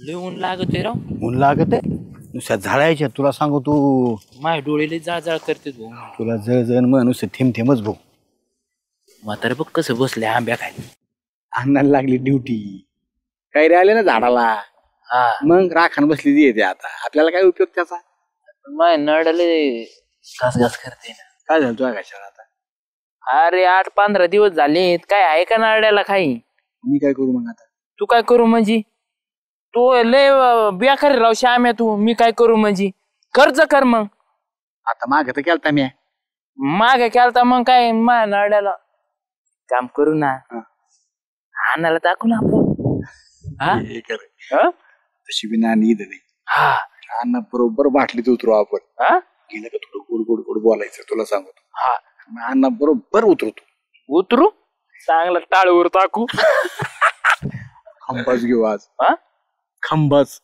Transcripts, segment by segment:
लय ऊन लागतोय राव. ऊन लागत आहे नुसत्या झाडायच्या तुला सांगू तू. माझ्या डोळेले जाळजाळ करते भाऊ. तुला जळ मग नुसतं थेंब थेंबच भाऊ. म्हातारे बघ कसं बसले आंब्या खाली. अन्नाला लागली ड्युटी. काही राहिले ना झाडाला. हा मग राखण बसली ती येते आता आपल्याला काय उपयोग त्याचा. माझ्या नळाले घास करते ना. काय झालं तुझ्या कशाला आता. अरे 8-15 दिवस झालेत काय आहे का नारड्याला काही. मी काय करू मग आता. तू काय करू म्हणजे तू लय बेकार राव श्याम्या तू. मी काय करू म्हणजे खर्च कर मग. आता माग तर केलता मी. मागे केलता मग काय माझ्या नारड्याला काम करू ना. आणायला टाकू ना आपण. तशी बी नानी नाही. हा अण्णा बरोबर बाटलीत उतरू आपण. गेलं का थोडं गोड गोड गोड बोलायचं तुला सांगतो. हा अण्णा बरोबर उतरतो. उतरू चांगला टाळूवर टाकू. खंबाच घेऊ आज. खंबाच.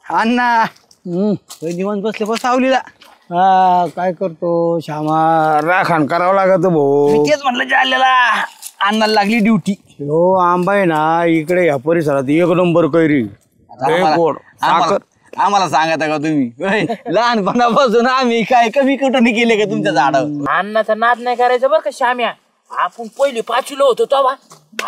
अण्णा निवांत बसले बस सावलीला. काय करतो श्यामा राखण करावं लागत भाऊ. तेच म्हणलं जाल्याला अण्णाला लागली ड्युटी. हो आंबा आहे ना इकडे या परिसरात एक नंबर कैरी. आम्हाला सांगता का तुम्ही लहानपणापासून आम्ही काय कमी कुठं नाही केले का तुमच्या झाडावर. अन्नाचा नाद नाही करायचा बरं का श्याम्या. आपण पहिली 5वीला होतो तेव्हा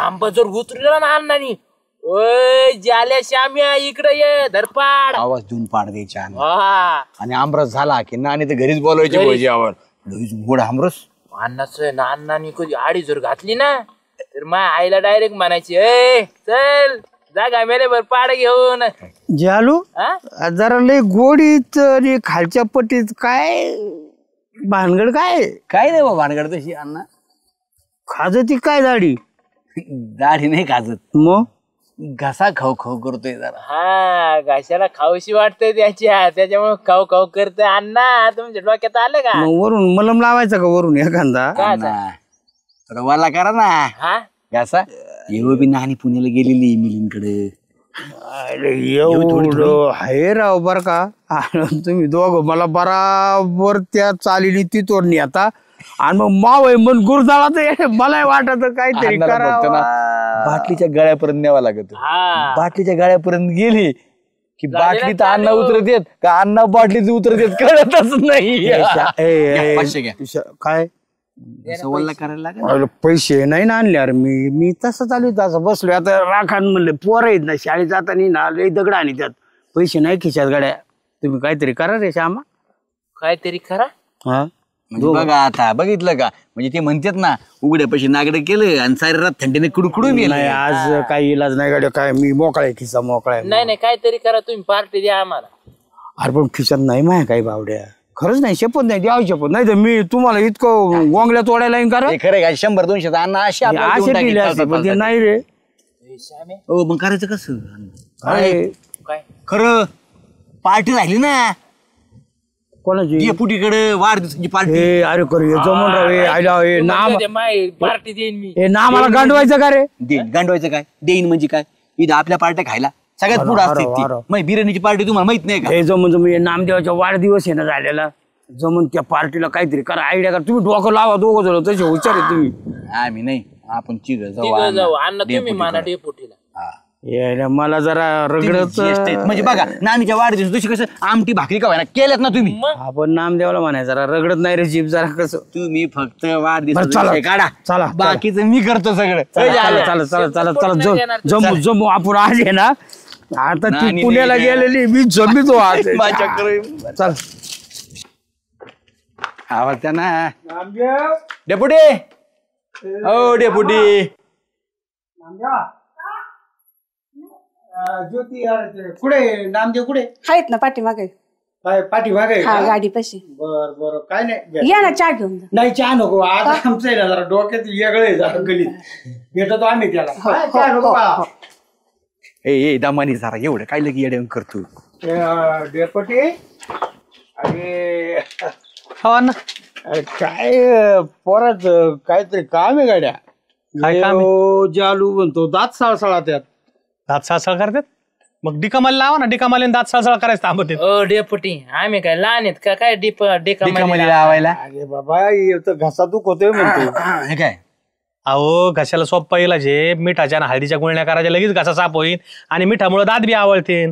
आंबा जर उतरला ना अण्णानी ओय जाल्या श्याम्या इकडे ये धरपाड आवाज देऊन पाड द्यायच्या. हा आणि आमरस झाला की नानी तर घरीच बोलवायची भोजीवर. गोड आमरस. अण्णाचं ना अण्णानी कधी आडी जर घातली ना तर माझ्या आईला डायरेक्ट म्हणायची ए चल जागा मेले बर पाड घेऊन. जालू जरा लय गोडीत आणि खालच्या पट्टीत काय भानगड काय. काय नाही बाबा भानगड तशी अण्णा. खाजती काय दाढी. दाढी नाही खाजत मग घसा खाऊ खाऊ करतोय जरा. हा घशाला खाऊशी वाटतंय त्याच्यामुळे खाऊ खाऊ करतोय. अण्णा तुमच्या डोक्यात आलं का. मग वरून मलम लावायचा का वरून एखादा. थोडा वाला करा ना. हा घसा येऊ बी नानी पुण्याला गेलेली मिलींकडे. एवढं आहे राव बर का. तुम्ही दोघं मला बराबर त्या चालीनी ती तोडणी आता. आणि मग माव मन गुरजाळा तर मला वाटत काहीतरी बाटलीच्या गळ्यापर्यंत न्यावा लागत. बाटलीच्या गळ्यापर्यंत गेली की बाटलीत अण्णा उतरत येत का अण्णा बाटलीत उतरत येत कळतच नाही. काय करायला लागेल. पैसे नाही ना आणले. अरे मी तसं चालू तसं बसलोय आता. राखान म्हणले पोरं आहेत ना शाळेत जाताना ना लय दगड आणि त्यात पैसे नाही खिशात गाड्या. तुम्ही काहीतरी करा रे श्यामा. काहीतरी करा. हा बघा आता बघितलं का म्हणजे ते म्हणतात ना उघड्या पैसे नागडे केलं आणि सारी रात थंडीने कुडकुडून गेलं. नाही आज काही इलाज नाही गाड्या. काय मी मोकळा आहे खिसा मोकळा आहे. नाही काहीतरी करा तुम्ही पार्टी द्या आम्हाला. अरे पण खिशात नाही माय काही बावड्या. खरंच नाही शपथ नाही द्यावी शपथ. नाही तर मी तुम्हाला इतकं गोंगल्या तोडायला येईन करा. खरं काय 100-200 अण्णा अशी नाही रे. हो मग करायचं कसं. काय खरं पार्टी राहिली ना कोणाची पुटीकडे वाढदिवसाची पार्टी. अरे करू जमून राव. नाम पार्टी देईन मी. हे नामाला गांडवायचं का रे. गांडवायचं काय देईन म्हणजे काय. इथं आपल्या पार्ट्या खायला सगळ्यात पुढे असते. मग बिर्याणीची पार्टी तुम्हाला माहित नाही का. हे जमून नामदेवाचा वाढदिवस आहे ना झालेला. जमून त्या पार्टीला काहीतरी करा आयडिया करा. तुम्ही डोकं लावा दोघं जण तसे हुशार आहे तुम्ही. आम्ही नाही आपण चिघ जाऊ अण्णा तुम्ही माना डेपुटीला. मला जरा रगडत म्हणजे बघा नानीच्या वाढदिवस तशी कसं आमटी भाकरी का व्हायना केल्यात ना तुम्ही. आपण नामदेवाला म्हणाय जरा रगडत नाही रे जीभ जरा कसं. तुम्ही फक्त वाढदिवस काढा चला. बाकीचं मी करतो सगळं. चला जमू आपण आज आहे ना. आता ती पुण्याला गेलेली मी जमीतो आज. चल आवाज त्या ना डेपुटी. हो डेपुटी. ज्योती कुठे नामदेव कुठे आहेत ना पाठीमागे. पाठीमागे गाडी पशी. बर काय नाही या ना चहा घेऊन. नाही चहा नको आज आमचं आहे ना जरा डोक्यात वेगळं आहे जरा गलीत भेटतो आम्ही त्याला. ए दामानी जरा एवढं काय लगी येड्या करतो. डेपुटी अरे हो ना काय पोराच काहीतरी काम आहे गाड्या. काय काम जालू म्हणतो दात साळसाळा त्यात. दात साळसाळ करतात. मग डिकामाली लावा ना, डिकामाली दात सळसळ करायचं थांबत आहेत. ओ डेपुटी आम्ही काय लहान आहेत का काय मध्ये लावायला अरे बाबा हे तर घसा दुखतोय म्हणतो. हे काय अहो घशाला सोपा इलाज आहे, मिठाच्या आणि हळदीच्या गुळण्या करायच्या, लगेच घसा साफ होईल आणि मिठामुळे दात बी आवळतील.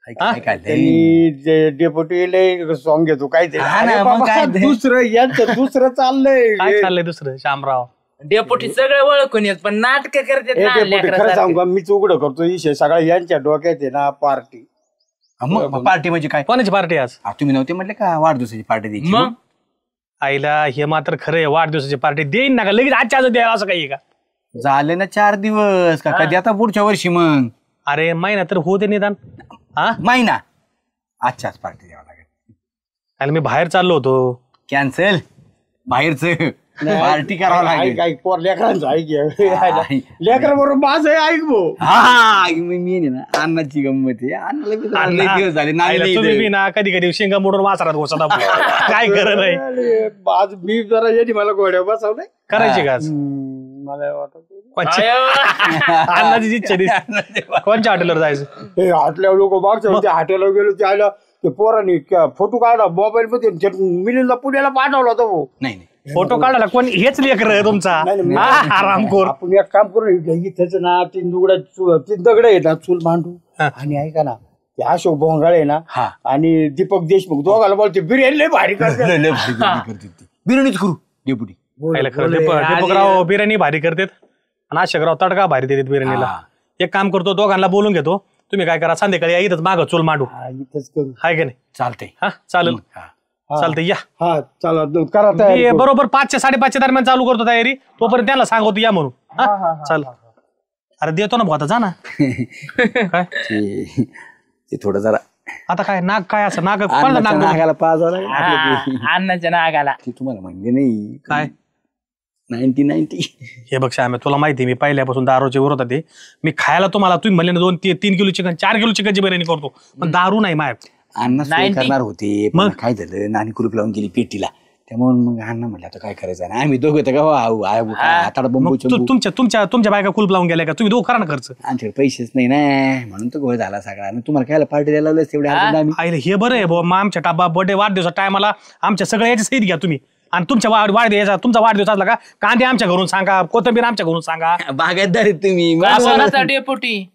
त्यांनी डेप्युटी लय सॉंग घेतो काय ते. हा ना, अरे मग बाबा, काय ते? दुसरं यांचं दुसरं चाललंय. काय चाललंय दुसरं शामराव? डेपुटी सगळे ओळखून येत पण नाटक करतात हे ना डेप्युटी खरं लेकरासारखे. सांगू का, मीच उघड करतो विषय सगळा यांच्या डोक्यात आहे ना पार्टी. मग पार्टी म्हणजे काय? कोणाची पार्टी आज? तुम्ही नव्हते म्हटले का वाढदिवसाची पार्टी द्यायची? मग आईला हे मात्र खरं आहे, वाढदिवसाची पार्टी देईन ना का लगेच आजच्या आज द्यायला असं काही का? झाले ना 4 दिवस का कधी आता पुढच्या वर्षी मग अरे महिना तर होऊ दे निदान. हा महिना आजच्याच पार्टी द्यावं लागेल. आणि मी बाहेर चाललो होतो. कॅन्सल बाहेरच पार्टी करावं लागेल. ऐक पोर लेकरांचं ऐक लेकर बरोबर माझं ऐक भाऊ. हा मी ना अन्नाची गंमत आहे. अन्नाला बी जरा लय दिवस झाले आईला नाणी तुम्ही नाही बी ना कधी कधी शेंगा मोडून वासरात घोषणा काय करत नाही. अरे, आज मी जरा यांनी मला गोड्या बसवलंय. करायची का आज? मला वाटत अन्नाची इच्छा दिसते. कोणच्या हॉटेलवर जायचं? हे हॉटेलवर लोक मागच्या त्या हॉटेलवर गेलो त्याला ते पोरांनी फोटो काढला मोबाईल मध्ये मिलिंदला पुण्याला पाठवला होता भाऊ. नाही फोटो काढायला कोण हेच लेकर तुमचा आरामखोर. आपण एक काम करू इथंच ना 3 दगड आहे ना चूल मांडू आणि ऐका ना ते अशोक भोंगाळे ना हा. आणि दीपक देशमुख दोघाला बोलते बिर्याणी लय भारी करतात. बिर्याणीच करू डेपुटी. दीपकराव बिर्याणी भारी करतात आणि अशोकराव तडका भारी देतात बिर्याणीला. एक काम करतो, दोघांना बोलून घेतो. तुम्ही काय करा, संध्याकाळी या इथंच मागं चूल मांडू. इथंच करू. हाय का नाही? चालतंय. हा चालेल, चालतंय या. हा चला करा तयारी. मी बरोबर 5च्या 5:30 दरम्यान चालू करतो तयारी. तोपर्यंत त्याला सांगतो या म्हणून. हा चाल. अरे देतो ना भाऊ आता, जा ना. काय ते थोडं जरा आता काय नाग काय असं नाग अन्नाच्या नाग नागाला पाच लागेल. अन्नाच्या नागाला ते तुम्हाला म्हणले नाही काय 90 हे बघ श्याम, तुला माहिती मी पहिल्यापासून दारूच्या विरोधात आहे. मी खायला तुम्हाला तुम्ही म्हणले ना 2-3 किलो चिकन 4 किलो चिकनची बिर्याणी करतो, पण दारू नाही माय. अण्णा सोय 90 करणार होते पण मग? काय झालं नानी कुलूप लावून गेली पेटीला. त्यामुळे मग अण्णा म्हणलं आता काय करायचं आणि आम्ही दोघं तर का हाताला बंबू चंबू. तुमच्या बायका कुलप लावून गेल्या का? तुम्ही दोघं करा ना खर्च. आमच्याकडे पैसेच नाही ना म्हणून तो गोळ झाला सगळा. आणि तुम्हाला खायला पार्टी द्यायला लावलं तेवढे अजून आम्ही. आईला हे बरं आहे भाऊ, मग आमच्या टाबा बर्थडे वाढदिवसा टायमाला आमच्या सगळ्या याची सहित घ्या तुम्ही. आणि तुमच्या वाढदिवसा तुमचा वाढदिवस असला का कांदे आमच्या घरून सांगा, कोथिंबीर आमच्या घरून सांगा. बागायतदार आहेत तुम्ही. कोणाचा डेपुटी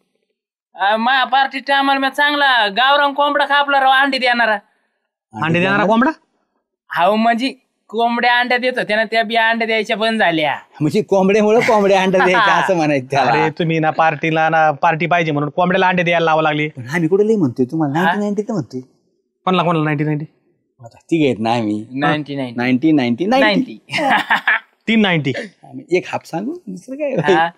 माझ्या पार्टी टायमाला मी चांगला गावरान कोंबडा कापला राव, अंडी देणारा. अंडे देणारा कोंबडा? हाव म्हणजे कोंबड्या अंड्या देतो त्यानं, त्या बिया अंड्या द्यायच्या बंद झाल्या. म्हणजे कोंबड्यामुळे कोंबड्या अंडा द्यायचा असं म्हणायचं त्याला. अरे तुम्ही ना पार्टीला ना पार्टी पाहिजे म्हणून कोंबड्याला अंडे द्यायला लावा लागली. पण आम्ही कुठे लई म्हणतोय तुम्हाला 90 तर म्हणतोय. कोणाला 90 ती घेत ना आम्ही 90 390. एक हाप सांगू दुसरं काय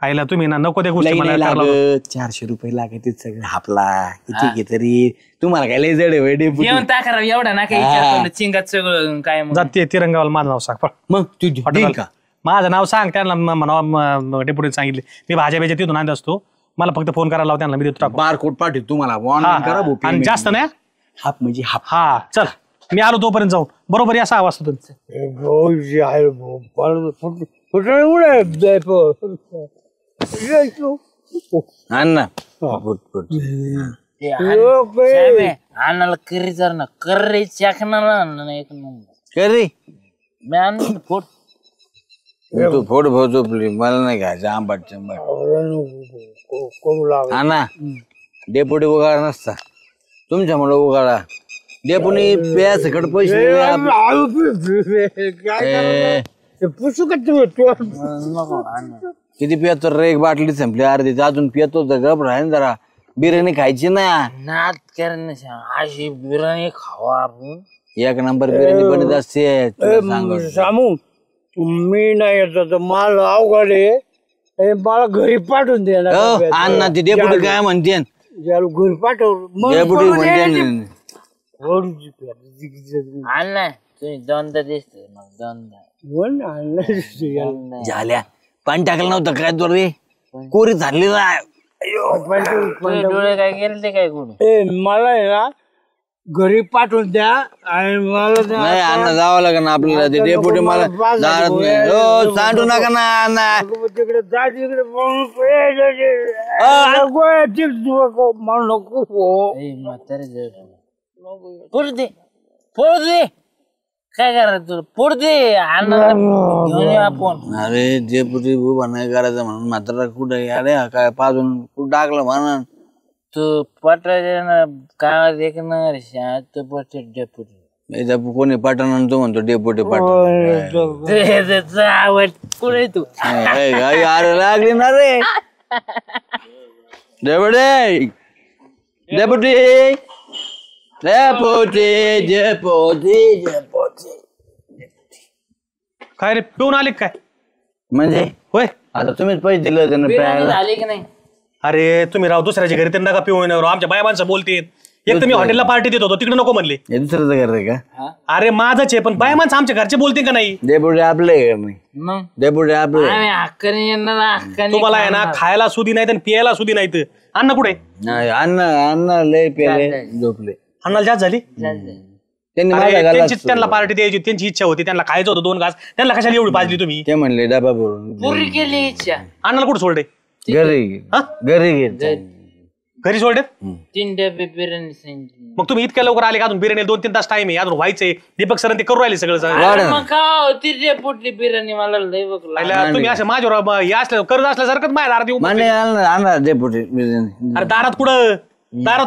आईला तुम्ही ना नको त्या गोष्टी लई मला नाही करायला लावू. लागत. 400 रुपये लागत सगळं हापला किती घे तरी. तुम्हाला काय लय जड आहे डेपुटी. येऊन टाका राव, एवढा ना काही चिंगात सगळं काय मग. जा ते तिरंगावाला माझं नाव सांग. मग तू देईल का? माझं नाव सांग त्यांना, म्हणावं डेप्युटी सांगितले मी भाज्या बिज्या तिथून आणत असतो, मला फक्त फोन करायला लाव त्यांना, मी देतो टाकू. बारकोड पाठवतो तुम्हाला ऑनलाईन करा भाऊ आणि payment. जास्त नाही. हाप म्हणजे हाप. हा चल मी आलो तोपर्यंत जाऊन बरोबर या 6 वाजता तुमचं. अण्णा अन्नाला करी जर ना कर्री चाकणार ना एक नंबर. रे मी आणून फोट तू फोड भाऊ झोपली मला नाही घ्यायचं आंबाट चंबाट. अण्णा डेपुटी उगाळ नसता तुमच्यामुळे उगाळा. डेपुटी प्यासकड पैसे किती पियातो रे? एक बाटली संपली अर्धी अजून पियतो तर गप राहीन जरा. बिर्याणी खायची ना. नाद करण्याच्या अशी बिर्याणी खावा आपण. एक नंबर बिर्याणी बनत असते. सामू तुम्ही नाही येत माल अवघड आहे. मला घरी पाठवून दे ना. अण्णा ते डेपुटी काय म्हणते? घरी पाठव. डेपुटी म्हणते अण्णा तुम्ही दोनदा दिसते मग दोनदा झाल्या पाणी टाकलं नव्हतं काय तो रे? कोरी झाली ना. डोळे काय गेले ते काय कुठे? मला आहे ना घरी पाठवून द्या आणि मला द्या. नाही अण्णा जावं लागेल ना आपल्याला ते डेपुटी मला दारात नाही हो सांडू नका ना अण्णा तिकडे जा तिकडे म्हणून नको पडू दे पडू दे काय करायचं तुला पडू दे अण्णाला घेऊन येऊ आपण. अरे डेपुटी उभा नाही करायचं म्हणून म्हातारा कुठे अरे काय पाजून कुठं टाकलं म्हणून तू पटायच्या ना गावात एक ना शांत पटे डेपुटी कोणी पाठवणार तो म्हणतो डेपुटी पाठव आवड पुढे तू अरे लागली ना रे deputy deputy deputy deputy deputy काय रे पिऊन आले काय म्हणजे होय आता तुम्हीच पैसे दिले होते ना प्यायला झाले की नाही अरे तुम्ही राव दुसऱ्याच्या घरी त्यांना का पिऊन आमच्या बाया माणसं बोलते एक तर मी हॉटेलला पार्टी देत होतो तिकडे नको म्हणले हे दुसऱ्याचं करते का अरे माझंच आहे पण बाया माणसं आमच्या घरचे बोलते का नाही डेपुटी आपले नाही मग डेपुटी आपले आम्ही हक्काने येणार हक्काने तुम्हाला आहे ना खायला सुधी नाही तर पियाला सुधी नाही तर अन्न कुठे नाही अन्न अन्न लय पेले झोपले अन्नाला जास्त झाली त्यांनी अरे, माझ्या त्यांची घरात त्यांना पार्टी द्यायची त्यांची इच्छा होती त्यांना खायचं होतं 2 घास त्यांना कशाला एवढी पाजली तुम्ही ते म्हणले डबा भरून पुरी केली इच्छा अन्नाला कुठे सोडले घरी हा? घरी घेत घरी सोडले 3 डबे बिर्याणी सांगितली. मग तुम्ही इतक्या लवकर आले का अजून बिर्याणी 2-3 तास टाइम आहे अजून व्हायचंय दीपक सर ते करू राहिले सगळं अरे मग का होती डेपुटी बिर्याणी मला लय बघ पहिला तुम्ही असं माझ्यावर हे असलं कर्ज असल्यासारखंच माझ्या दारात येऊ माने आणा डेपुटी बिर्याणी अरे दारात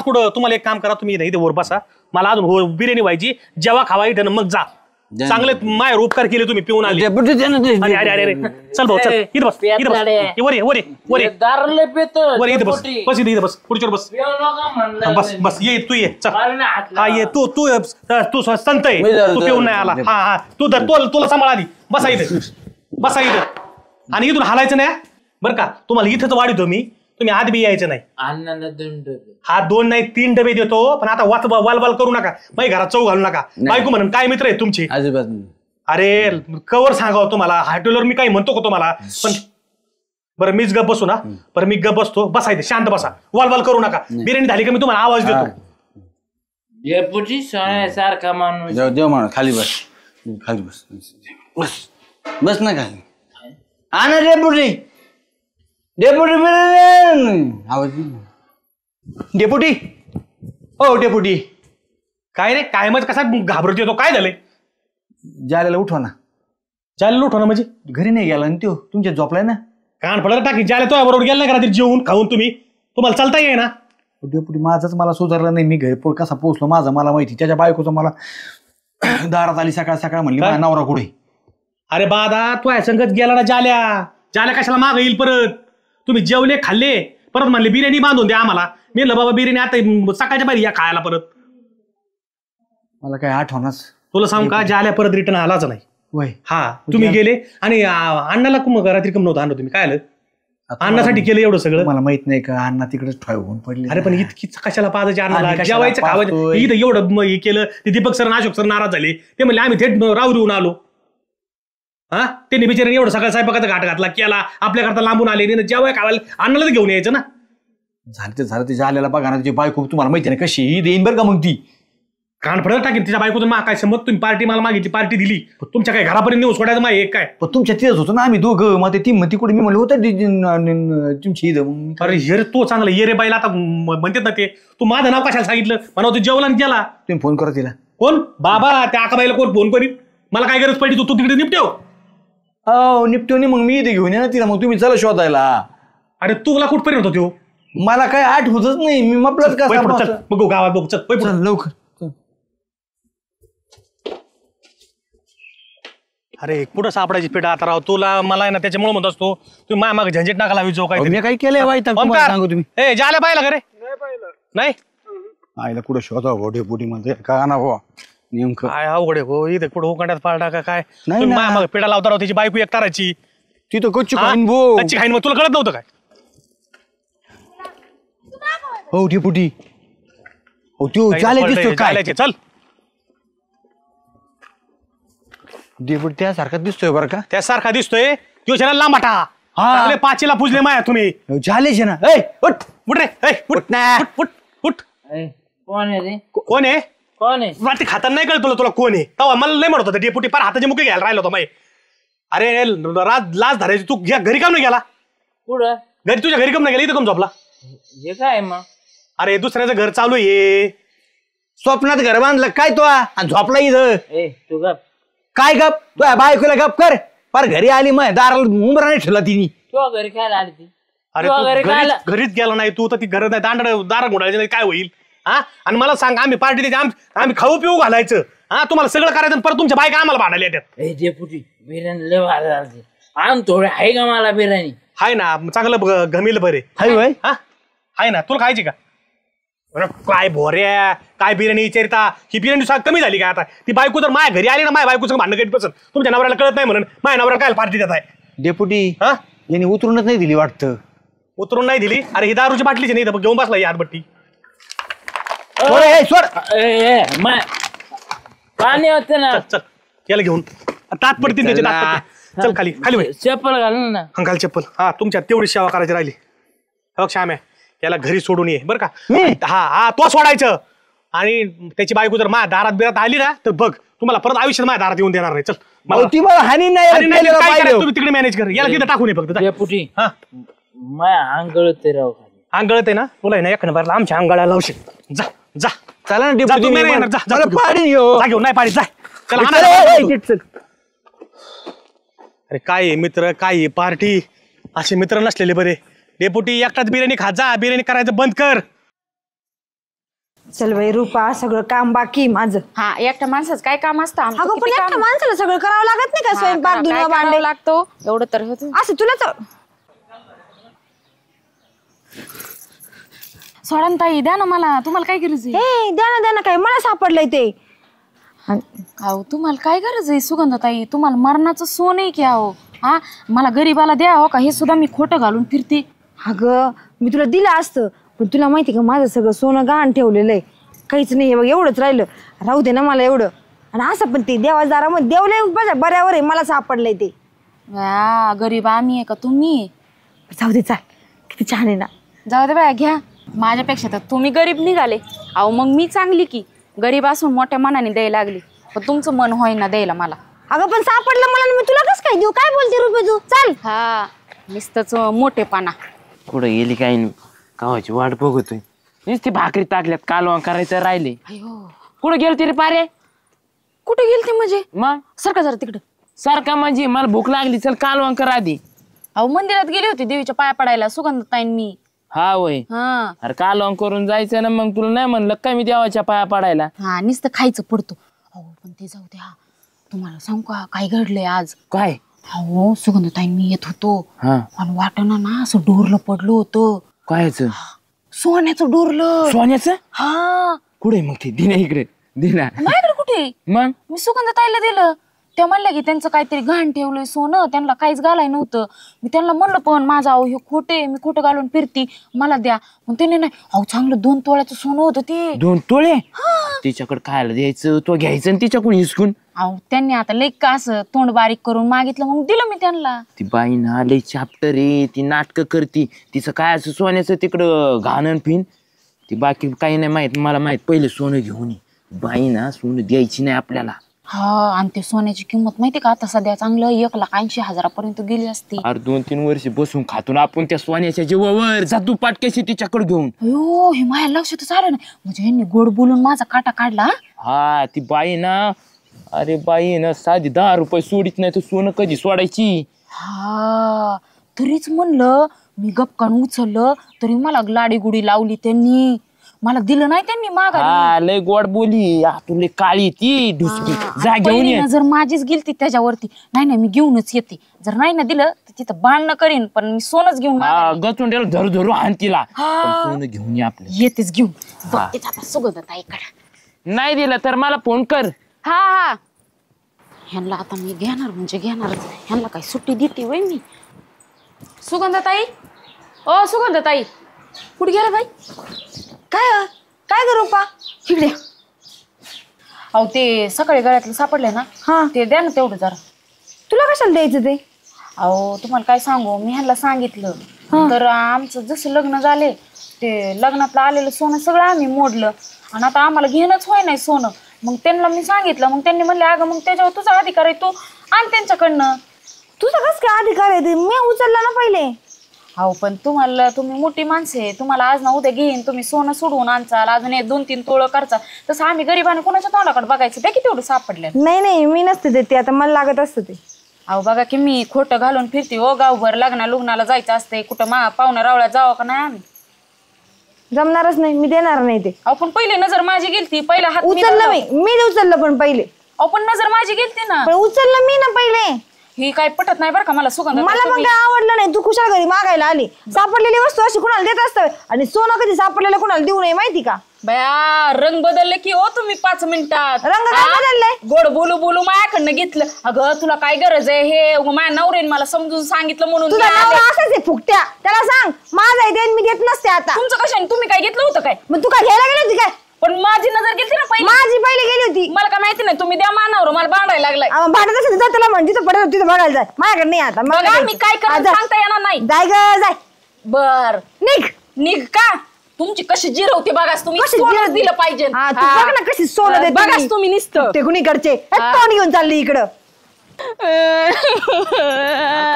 कुठं तुम्हाला एक काम करा तुम्ही इथे वर बसा मला अजून बिर्याणी व्हायची जेव्हा खावा इथं मग जा चांगले मायर उपकार केले तुम्ही पिऊन आले डेपुटी त्यानं ते अरे अरे अरे चल भाऊ चल इथं बस इथं बस ये वर ये वर ये वर ये दारले पेत वर इथं बस बस इथं बस पुढच्यावर बस हा, बस बस ये तू ये चल हा ये तू तू तू संत आहे मी धरतो. तू पिऊन नाही आला हा हा तू धर तुला सांभाळ आधी बसा इथं आणि इथून हालायचं नाही बरं का तुम्हाला इथंच वाढवतो मी तुम्ही आत बी यायचं नाही अण्णाला 2 डबे हा 2 नाही 3 डबे देतो पण आता वाल करू नका माझ्या घरात चव घालू नका बायको म्हणून काय मित्र आहे तुमची अजिबात नाही. अरे कवर सांगावं तुम्हाला हॉटेलवर मी काही म्हणतो का तुम्हाला पण बरं मीच गप बसू ना बरं मी गप बसतो बसायचं शांत बसा वाल करू नका बिर्याणी झाली का मी तुम्हाला आवाज देतो डेपुटी सोन्यासारखा माणूस जाऊ देव म्हणा खाली बस बस बस ना खाली आणा डेपुटी डेपुटी बिर्याणी आवाज डेपुटी हो डेपुटी काय रे काय मग कसा घाबरत येतो काय झालंय जायला उठवा ना जायला लुठो ना म्हणजे घरी नाही गेला ना तो तुमच्या झोपलाय ना कान पडायला टाकी जायला तो बरोबर गेला नाही का रात्री जेवून खाऊन तुम्हाला चालता येई ना डेपुटी माझाच मला सुधारलं नाही मी घरी कसा पोहोचलो माझं मला माहिती त्याच्या बायकोचं मला दारात आली सकाळ सकाळ म्हणली माझा नवरा कुठे अरे बादा तू संगत गेला ना जाल्या कशाला माग येईल परत तुम्ही जेवले खाल्ले परत म्हणले बिर्याणी बांधून द्या आम्हाला मी म्हणलं बाबा बिर्याणी आता सकाळच्या बाहेर या खायला परत मला काय आठवणच तुला सांगू का जाल्या परत रिटर्न आलाच नाही वय हा तुम्ही गेले आणि अण्णाला रात्री कम नव्हतं आणलं तुम्ही काय आलं अन्नासाठी केलं एवढं सगळं मला माहित नाही का अण्णा तिकडेच ठेवून पडले अरे पण इतकी कशाला पाहायचे अन्नाला कशाला जेवायचं खावायचं पाहतोय? इथं एवढं हे केलं ते दीपक सर अशोक सर नाराज झाले ते म्हणले आम्ही थेट राऊरीहून आलो हा त्यांनी बिचाराने एवढं सकाळ स्वयंपाकाचा घाट घातला केला आपल्याकरता लांबून आले जेव्हा खावायला अन्नाला तर घेऊन यायचं ना झालं ते झालेला बघा ना तुझी बायको तुम्हाला माहिती नाही कशी ही देईन बरं का मग ती कान फडत टाकेन तिच्या बायकोचं मा काय समज तुम्ही पार्टी मला मागितली पार्टी दिली तुमच्या काय घरापर्यंत नेऊन सोडायचं मा एक काय पण तुमच्या तिथंच होतो ना आम्ही दोघं मग ती म्हणती कुठे मी म्हणलं होतं तुमची ईद मग अरे हे रे तो चांगला ये रे बाईला आता म्हणतात ना ते तू माझं नाव कशाला सांगितलं म्हणा तू जेवला आणि गेला तुम्ही फोन करा तिला कोण बाबा त्या आकाबाईला कोण फोन करीत मला काय गरज पडली तू तिकडे निपटेव हो निपटवणी मग मी इथे घेऊन ये ना तिला मग तुम्ही चला शोधायला अरे तुला कुठपर्यंत होतो मला काय आठवतच नाही मी मपलच का बघू गावात बघू चल पै पुढं. लवकर अरे कुठं सापडायची पेटा आता राव तुला मला आहे ना त्याच्यामुळे म्हणत असतो तुम्ही माया मागे झंझट नाका लावी जो काय मी काय केलंय वाईट सांगू तुम्ही ए जाल्या पाहिला का रे नाही आईला कुठं शोधा होडे पुढे मध्ये का ना हो नेमकं काय अवघड आहे हो इथे कुठं उकांड्यात पाळटा का काय नाही तुम्ही ना. माया मागे पेटा लावता राव त्याची बायको एक ताराची तिथं कच्ची हा? खाईन भो कच्ची खाईन मग तुला कळत नव्हतं काय हो डेपुटी हो त्यो चाले दिसतो काय जाल्याचे, चल डेपुटी त्यासारखा दिसतोय बरं का त्यासारखा दिसतोय तो शरा लांबाटा हा. चांगले पाचीला पुजले माया तुम्ही झालेच ना ए उठ उठ रे ए, उठ उठ ना. उठ उठ कोण आहे रे कोण आहे कोण आहे? वाटी खाताना नाही कळत तुला तुला कोण आहे तेव्हा मला नाही म्हणत होता डेपुटी पार हाताचे मुके घ्यायला राहिलो होता माही. अरे लाज धरायची तू घरी काम नाही गेला? कुठं? घरी तुझ्या घरी काम नाही गेला, इथं कम झोपला? हे काय मग? अरे दुसऱ्याचं घर चालू आहे. स्वप्नात घर बांधलं काय तो आणि झोपला इथं? ए तू गप. काय गप? तू बायकोला गप कर. पार घरी आली मग दाराला उंबरा नाही ठेवला तिने. तू घरी खायला आली ती? अरे तू घरी खायला? घरीच गेला नाही तू तर ती घर नाही दारा घोडायचं काय होईल? हा आणि मला सांग आम्ही पार्टी द्यायची आम्ही खाऊ पिऊ घालायचं. हा तुम्हाला सगळं करायचं परत तुमच्या बायका आम्हाला भांडायला येतात. ए डेपुटी बिर्याणी लय भारी झाली. आण थोडे आहे का मला बिर्याणी? हाय ना चांगलं घमील बरे हाय वय हा हाय ना तुला खायची का? अरे काय भोऱ्या काय बिर्याणी विचारिता ही बिर्याणी कमी झाली का आता? ती बायको तर माझ्या घरी आली ना माझ्या बायकोचं भांडण कधी पसंत तुमच्या नवऱ्याला कळत नाही म्हणून माझ्या नवऱ्याला काय पार्टी देत आहे? डेपुटी हा यांनी उतरूनच नाही दिली वाटतं. उतरून नाही दिली? अरे ही दारूची बाटलीची नाही तर घेऊन बसला ही हातबट्टी. सोड. पाणी होते ना. चल याला घेऊन तात पडतील त्याचे दात पडतील. चल खाली खाली वय चप्पल घालून ना. घाल चप्पल. हा तुमच्या तेवढी सेवा करायची राहिली. बघ श्याम्या याला घरी सोडून ये बरं का? हा तो सोडायचं. आणि त्याची बायको जर माझ्या दारात बिरात आली ना तर बघ तुम्हाला परत आयुष्यात माझ्या दारात येऊन देणार नाही. चल ती मला हानी नाही काय करायचं तुम्ही तिकडे मॅनेज कर. याला तिथे टाकून ये फक्त. डेपुटी हा माय अंगळते राव खाली. अंगळत आहे ना तुला ना एखाद्या बारला आमच्या अंगाळ्या लावशील. जा जा चला ना जा डेपुटी. तू नाही येणार. जा जा मला तू पाणी जा घेऊन नाही पाणी जा. चला चल, आणा. ए, चल. अरे काय आहे मित्र काय आहे पार्टी असे मित्र नसलेले बरे. डेपुटी एकटाच बिर्याणी खा जा. बिर्याणी करायचं बंद कर. चल बाई रूपा सगळं काम बाकी माझं. हा एकट्या माणसाचं काय काम असतं आमचं अगं पण किती काम एकट्या माणसाला सगळं करावं लागत नाही का? हा, स्वयंपाक काय धुणं करावं भांडे लागतो एवढं तर होतं. असं तुला तर सोडा ना ताई द्या ना मला. तुम्हाला काय गरज आहे? हे द्या ना काय मला सापडलंय ते. अहो तुम्हाला काय गरज आहे सुगंधाताई? तुम्हाला मरणाचं सोन आहे की अहो. हा मला गरीबाला द्या हो का हे सुद्धा मी खोटं घालून फिरते. अगं मी तुला दिलं असतं पण तुला माहिती का माझं सगळं सोनं गहाण ठेवलेलं आहे. काहीच नाही हे बघ एवढंच राहिलं. राहू दे ना मला एवढं. आणि असं पण ते देवादारामध्ये देवले बऱ्यावर आहे मला सापडलंय ते. गरीब आम्ही आहे का तुम्ही? जाऊ दे चाल किती छान आहे ना. जाऊ दे बाया घ्या. माझ्यापेक्षा तर तुम्ही गरीब निघाले. अहो मग मी चांगली की गरीब असून मोठ्या मनाने द्यायला लागली. पण तुमचं मन होईना द्यायला मला. अगं पण सापडलं मला मी तुला कसं काय देऊ? काय बोलते रुपये तू? चाल. हा नुसतंच मोठेपणा. कुठं गेली काही नाही. गावाची वाट बघतोय. नुसती भाकरी टाकल्यात कालवा करायचं राहिले. कुठं गेलती रे पारे? कुठे गेलते म्हणजे? मग सारखा जरा तिकडं. सारखा म्हणजे मला भूक लागली चल कालवा कर आधी. अहो मंदिरात गेली होती देवीच्या पाया पडायला सुगंधताईन मी. हा वय. हा अरे कालवा करून जायचं ना मग तुला नाही म्हणलं काय मी देवाच्या पाया पडायला. हा नुसतं खायचं पडतो. अहो पण ते जाऊ द्या. तुम्हाला सांगू का काय घडलंय आज? काय? अहो सुगंधताईन मी येत होतो हा आणि वाटणं ना असं डोरलं पडलं होतं. कायचं? सोन्याचं डोरलं. सोन्याचं? हा कुठे मग ते दिना इकडे दिना. माझ्याकडे कुठे? मग मी सुगंधताईला दिलं. त्या म्हणल्या की त्यांचं काहीतरी घाण ठेवलंय सोनं त्यांना काहीच घालाय नव्हतं. मी त्यांना म्हणलं पण माझं अहो हे खोटे मी खोटं घालून फिरती मला द्या. मग त्याने नाही अहो चांगलं 2 तोळ्याचं सोनं होतं ते. 2 तोळे? तिच्याकडे खायला द्यायचं तो घ्यायचं आणि तिच्याकडून हिसकून. अहो त्यांनी आता लई का असं तोंड बारीक करून मागितलं मग दिलं मी त्यांना. ती बाई ना लई चॅप्टर आहे. ती नाटकं करती. तिचं काय असं सोन्याचं तिकडं घाणन फिन. ती बाकी काही नाही माहित मला माहित. पहिले सोनं घेऊन ये. बाई ना सोनं द्यायची नाही आपल्याला. हा आणि ते सोन्याची किंमत माहिती का आता सध्या चांगलं 1,80,000 गेली असती. अरे 2-3 वर्ष बसून खातून आपण त्या सोन्याच्या जीवावर जातू पाटक्याशी तिच्याकडे घेऊन. अयो हे माझ्या लक्षातच आलं नाही. म्हणजे ह्यांनी गोड बोलून माझा काटा काढला. हा ती बाई ना अरे बाई ना साधी 10 रुपये सोडीत नाही तर सोनं कधी सोडायची. हा तरीच म्हणलं मी गपकान उचललं तरी मला लाडी गुडी लावली त्यांनी. मला दिलं नाही त्यांनी माघारी. हा लय गोड बोली. तुला काळी ती ढुसकी जा घेऊन पहिली ये. नजर माझीच गेलती त्याच्यावरती. नाही मी घेऊनच येते. जर नाही ना दिलं तर तिथं भांडणं करीन पण मी सोनच घेऊन गचून धरू धरू हाण तिला. पण सोनं घेऊन ये आपलं. येतेच घेऊन. बघतेच आता सुगंधताईकडे. नाही दिलं तर मला फोन कर. हा हा ह्यांना आता मी घेणार म्हणजे घेणारच. ह्यांना काही सुट्टी देते वय मी. सुगंधताई ओ सुगंधताई कुठे गेला बाई? काय काय ग रूपा? इकडे. अहो ते सकाळी गळ्यातलं सापडलंय ना हा ते द्या ना तेवढं जरा. तुला कशाला द्यायचं ते? अहो तुम्हाला काय सांगू मी ह्यांना सांगितलं तर आमचं जसं लग्न झाले ते लग्नातलं आलेलं सोनं सगळं आम्ही मोडलं आणि आता आम्हाला घेणंच होय नाही सोनं. मग त्यांना मी सांगितलं, मग त्यांनी म्हणले अगं मग त्याच्यावर तुझा अधिकार आहे, तू आण त्यांच्याकडनं. तुझा कस काय अधिकार आहे ते? मी उचलला ना पहिले. हो पण तुम्ही मोठी माणसे आहे, तुम्हाला आज ना उद्या घेईन, तुम्ही सोनं सोडवून आणचाल, अजून 2-3 तोळं करचाल. तसं आम्ही गरीबाने कोणाच्या तोंडाकडे बघायचं, त्या किती एवढं सापडले. नाही मी नसते देत ते, आता मला लागत असतं ते. अहो बघा की मी खोटं घालून फिरते हो गावभर, लग्नाला जायचं असते, कुठं पाहुणा रावळ्यात जावं का नाही आम्ही. जमणारच नाही, मी देणार नाही ते. अहो पण पहिले नजर माझी गेलती, पहिला हात उचललं मी उचललं पण पहिले. अहो पण नजर माझी गेलती ना, पण उचललं मी ना पहिले. ही काय पटत नाही बरं का मला. सुगंध मला पण काय आवडलं नाही. तू खुशाल घरी मागायला आली, सापडलेली वस्तू अशी कुणाला देत असतं, आणि सोनं कधी सापडलेलं कुणाला देऊ नये माहिती का? बया रंग बदलले की हो तुम्ही 5 मिनिटात. रंग काय बदललाय? गोड बोलू माझ्याकडनं घेतलं. अगं तुला काय गरज आहे, हे माझ्या नवऱ्याने मला समजून सांगितलं म्हणून. तुझा नवरा असाच आहे फुकट्या, त्याला सांग माझा आहे मी देत नसते आता. तुमचं कशाने, तुम्ही काय घेतलं होतं काय? मग तू काय घ्यायला गेली होती काय? पण माझी नजर गेली ना पहिली. माझी पहिले गेली होती. मला काय माहिती नाही, तुम्ही द्या मानावर, मला भांडायला लागलाय. भांडत असेल तर त्याला म्हणजे तिथं पडत तिथं बघायला जाय, माझ्याकडे नाही आता. बघा मी काय करत सांगता येणार नाही. जाय ग जाय. बर निघ का तुमची कशी जिरवते बघा तुम्ही. सोनं दिलं पाहिजे. तू बघ ना कशी सोनं देते. बघा तुम्ही निसतं ते कुणीकडचे तोंड घेऊन चालली इकडं. काय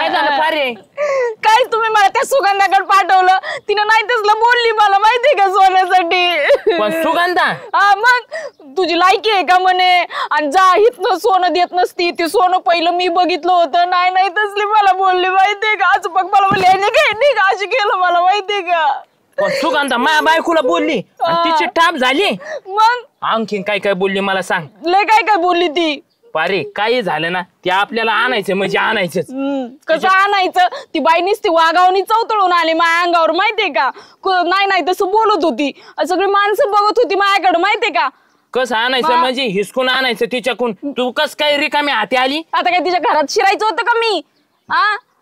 झालं पारे? काय तुम्ही मला त्या सुगंधाकडे पाठवलं, तिनं नाही तसलं बोलली मला माहितीये का सोन्यासाठी. पण सुगंधा हा मग तुझी लायकी आहे का म्हणे, आणि जा हितनं सोनं देत नसती, ते सोनं पहिलं मी बघितलं होतं. नाही तसली मला बोलली माहितीये का. आज बघ मला बोलली नाही अशी केलं मला माहितीये का. पण सुगंधा माझ्या बायकोला बोलली आणि तिची टाप झाली. मग आणखीन काय बोलली मला सांग. लय काय बोलली ती. पारे काही झालं ना ते आपल्याला आणायचं म्हणजे आणायचंच. कसं आणायचं, ती बाई नुसती वागावनी चौतळून आली माझ्या अंगावर माहितीये का. नाही तसं बोलत होती, सगळी माणसं बघत होती माझ्याकडे माहितीये का. कसं आणायचं म्हणजे हिसकून आणायचं तिच्याकडून. तू कस काय रिकामी हाती आली? आता काय तिच्या घरात शिरायचं होतं का मी?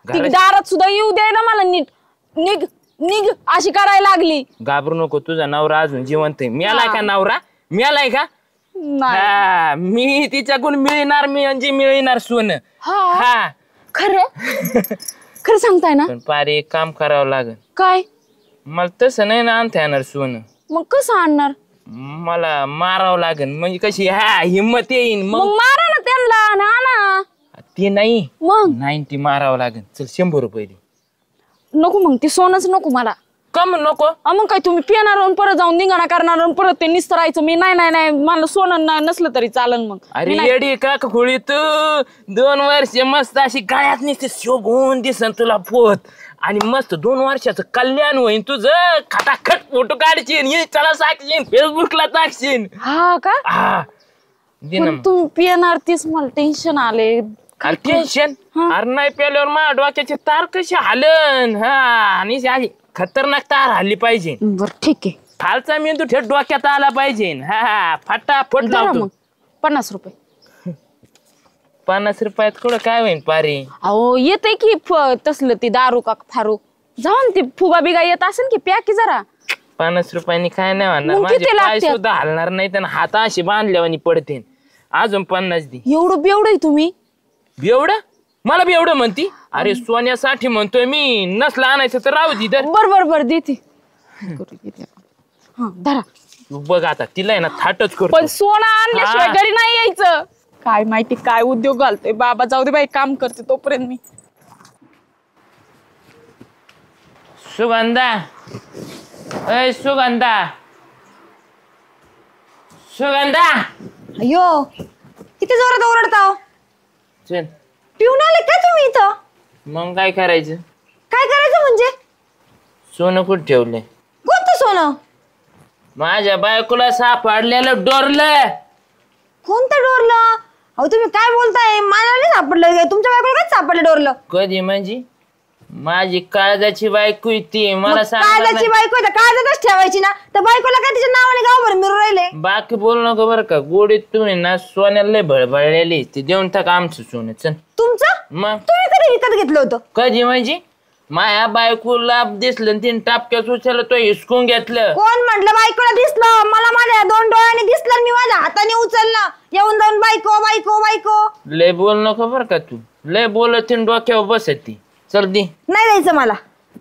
ती दारात सुद्धा येऊ दे ना मला. नीट निघ अशी करायला लागली. घाबरू नको, तुझा नवरा अजून जिवंत आहे. मिळालाय का नवरा? मिळालाय का? मी तिच्याकडून मिळणार, मी म्हणजे मिळणार सोनं. हा खरं सांगताय ना. पण पारे एक काम करावं लागेल. काय? मला तसं नाही ना आणता येणार सोनं. मग कसं आणणार? मला मारावं लागेल म्हणजे कशी हिंमत येईन. मग मारा ना त्यांना ना. ते नाही मग 90 मारावं लागेल. चल 100 रुपये दे. नको मग ते सोनच नको मला. कम नको? मग काय तुम्ही पिणार परत जाऊन निघाणा करणार परत ते निस्तरायचं. मी नाही मला सोनं नसलं तरी चालन. मग अरे येडी का खोळी तू. 2 वर्ष मस्त अशी गळ्यात नुसते शोभून दिसन तुला पोत, आणि मस्त 2 वर्षाचं कल्याण होईन तुझं. खटाखट फोटो काढशील, इंस्टाला टाकशील, फेसबुकला टाकशील. हा का? हा तुम्ही पिणार तेच मला टेन्शन आले. टेन्शन? अरे नाही पेल्यावर माझ्या डोक्याची तार कशी हालन. आणि अशी खतरनाक तार हल्ली पाहिजे. बर ठीक आहे. खालचा मेंदू थेट डोक्यात आला पाहिजे. फटाफट लावतो. 50 रुपये. 50 रुपयात कुठं काय होईल पारे? अहो येते की तसलं ती दारू का थारू. जाऊन ती फुगा बिगा येत असेल की प्या की जरा. 50 रुपयांनी काय नाही म्हणणार. माझे पाय सुद्धा हलणार नाही, त्यांना हात अशी बांधल्यावानी पडते. अजून 50 दे. एवढं बेवढं आहे तुम्ही? बेवढं? मला बेवढं म्हणती? अरे सोन्यासाठी म्हणतोय मी. नसलं आणायचं तर राहू दे. बर देते. धरा. तू बघ आता तिला आहे ना थाटच करतो. पण सोनं आणल्याशिवाय घरी नाही यायचं. काय माहिती काय उद्योग घालतोय बाबा. जाऊ दे बाई, काम करते तोपर्यंत मी. सुगंधा, अय सुगंधा, सुगंधा. अयो किती जोरात ओरडताव. चल. पिऊन आले काय तुम्ही इथं? मग काय करायचं? काय करायचं म्हणजे? सोनं कुठं ठेवलंय? कोणतं सोनं? माझ्या बायकोला सापडलेलं डोरलं. कोणतं डोरलं? अहो तुम्ही काय बोलताय? मला नाही सापडलं. तुमच्या बायकोला काय सापडलं डोरलं? कधी म्हणजे? माझी काळजाची बायको ती मला काळजाची बायको आहे, काळजातच ठेवायची ना. तर बायकोला काय तिच्या नावाने गावभर मिळून राहिले. बाकी बोलू नको बरं का. गोडीत तुम्ही ना सोन्याला लय भळभळलेली. ते देऊन टाक आमचं सोनं. चल. तुमचं? मग तुम्ही कधी विकत घेतलं होतं? कधी म्हणजे? माया बायकोला दिसलं तीन टापक्यात उचललं तो हिसकून घेतलं. कोण म्हटलं बायकोला दिसलं? मला माझ्या 2 डोळ्यांनी दिसलं, मी माझ्या हाताने उचललं. येऊन जाऊन बायको बायको बायको. लय बोल नको बरं का. तू लय बोलत डोक्यावर बसत ती. चल दे. नाही द्यायचं मला.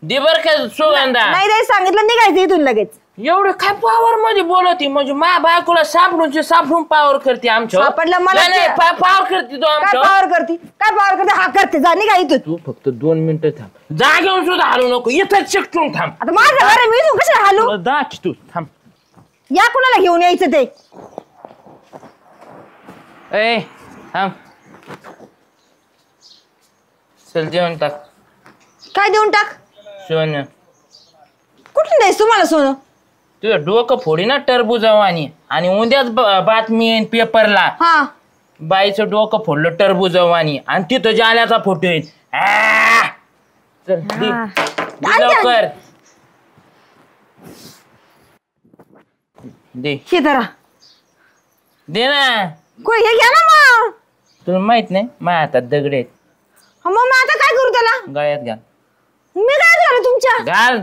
दे बर का सुगंधा. नाही द्यायचं सांगितलं, निघायचं इथून लगेच. एवढं काय पावर मध्ये बोलती म्हणजे माझ्या बायकोला सापडून पावर करते आमच्या सापडलं मला पावर करते तू काय आमच्या पावर करते हा करते जा निघा इथून. तू फक्त 2 मिनिटं थांब जागेवर सुद्धा हलू नको इथंच चिकटून थांब आता माझं घर आहे, मी इथून कशा हालू. दाख तू थांब या कुणाला घेऊन यायचं ते. ए थांब चल जेवण टाक काय देऊन टाक. सोनं कुठून द्यायचं तुम्हाला सोनं. तुझं डोकं फोडी ना टरबुजवानी आणि उद्याच बातमी येईन पेपरला हा बाईचं डोकं फोडलं टरबुजवानी आणि तिथं जाल्याचा फोटो येईल चल दे. दे लवकर दे हे धरा. दे ना कोण हे घ्या ना मग. तुला माहित नाही माझ्या हातात दगड आहेत मग मी आता काय करू त्याला. गळ्यात घाल मी काय झालं तुमच्या. घाल